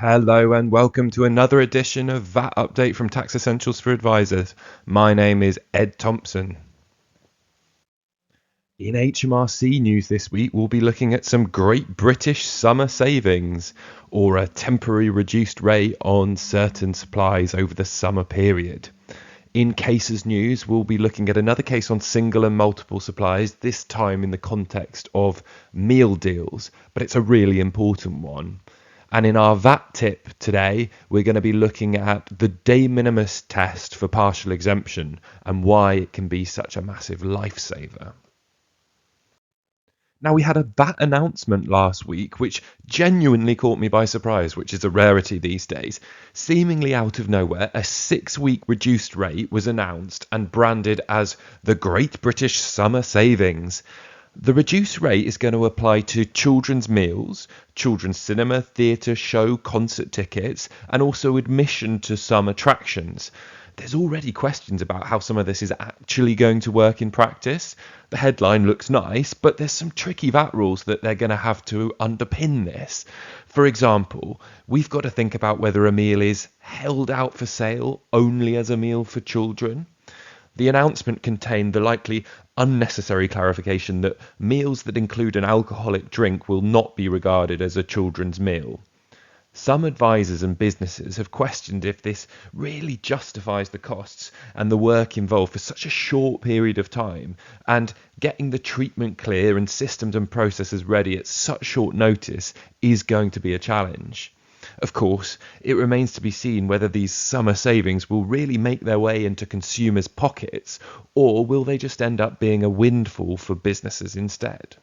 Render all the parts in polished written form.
Hello and welcome to another edition of VAT Update from Tax Essentials for Advisors. My name is Ed Thompson. In HMRC news this week, we'll be looking at some Great British summer savings, or a temporary reduced rate on certain supplies over the summer period. In cases news, we'll be looking at another case on single and multiple supplies, this time in the context of meal deals, but it's a really important one. And in our VAT tip today, we're going to be looking at the de minimis test for partial exemption and why it can be such a massive lifesaver. Now, we had a VAT announcement last week, which genuinely caught me by surprise, which is a rarity these days. Seemingly out of nowhere, a 6-week reduced rate was announced and branded as the Great British Summer Savings. The reduced rate is going to apply to children's meals, children's cinema, theatre, show, concert tickets, and also admission to some attractions. There's already questions about how some of this is actually going to work in practice. The headline looks nice, but there's some tricky VAT rules that they're going to have to underpin this. For example, we've got to think about whether a meal is held out for sale only as a meal for children. The announcement contained the likely unnecessary clarification that meals that include an alcoholic drink will not be regarded as a children's meal. Some advisors and businesses have questioned if this really justifies the costs and the work involved for such a short period of time, and getting the treatment clear and systems and processes ready at such short notice is going to be a challenge. Of course, it remains to be seen whether these summer savings will really make their way into consumers' pockets, or will they just end up being a windfall for businesses instead.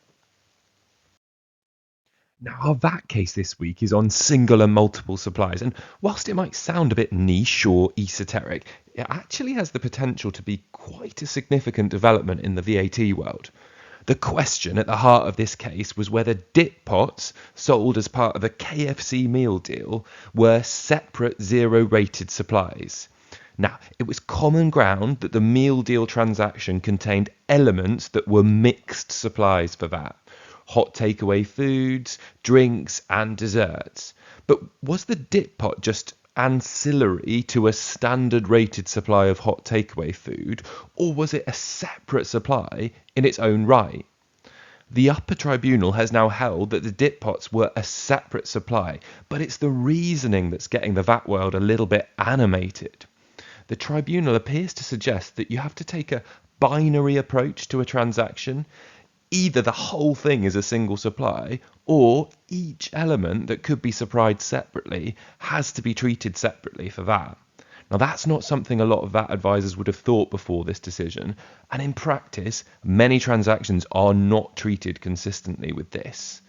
Now, our VAT case this week is on single and multiple supplies, and whilst it might sound a bit niche or esoteric, it actually has the potential to be quite a significant development in the VAT world. The question at the heart of this case was whether dip pots sold as part of a KFC meal deal were separate zero-rated supplies. Now, it was common ground that the meal deal transaction contained elements that were mixed supplies for VAT. Hot takeaway foods, drinks and desserts. But was the dip pot just ancillary to a standard rated supply of hot takeaway food, or was it a separate supply in its own right? The upper tribunal has now held that the dip pots were a separate supply, but it's the reasoning that's getting the VAT world a little bit animated. The tribunal appears to suggest that you have to take a binary approach to a transaction. Either the whole thing is a single supply, or each element that could be supplied separately has to be treated separately for VAT. Now, that's not something a lot of VAT advisors would have thought before this decision, and in practice, many transactions are not treated consistently with this.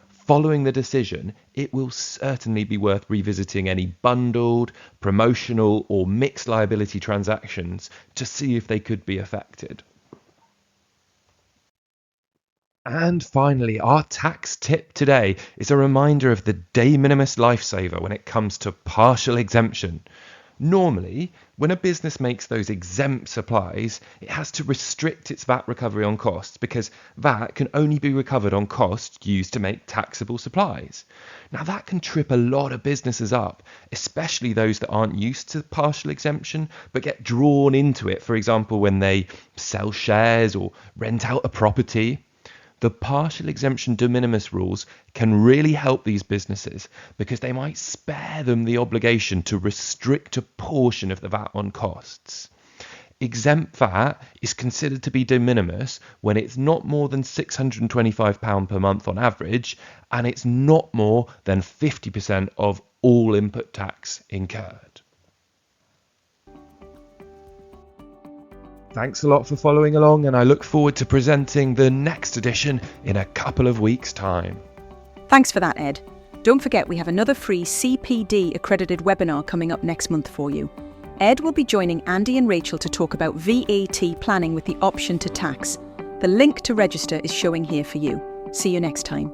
Following the decision, it will certainly be worth revisiting any bundled, promotional, or mixed liability transactions to see if they could be affected. And finally, our tax tip today is a reminder of the de minimis lifesaver when it comes to partial exemption. Normally, when a business makes those exempt supplies, it has to restrict its VAT recovery on costs because VAT can only be recovered on costs used to make taxable supplies. Now, that can trip a lot of businesses up, especially those that aren't used to partial exemption but get drawn into it, for example, when they sell shares or rent out a property. The partial exemption de minimis rules can really help these businesses because they might spare them the obligation to restrict a portion of the VAT on costs. Exempt VAT is considered to be de minimis when it's not more than £625 per month on average, and it's not more than 50% of all input tax incurred. Thanks a lot for following along, and I look forward to presenting the next edition in a couple of weeks' time. Thanks for that, Ed. Don't forget we have another free CPD accredited webinar coming up next month for you. Ed will be joining Andy and Rachel to talk about VAT planning with the option to tax. The link to register is showing here for you. See you next time.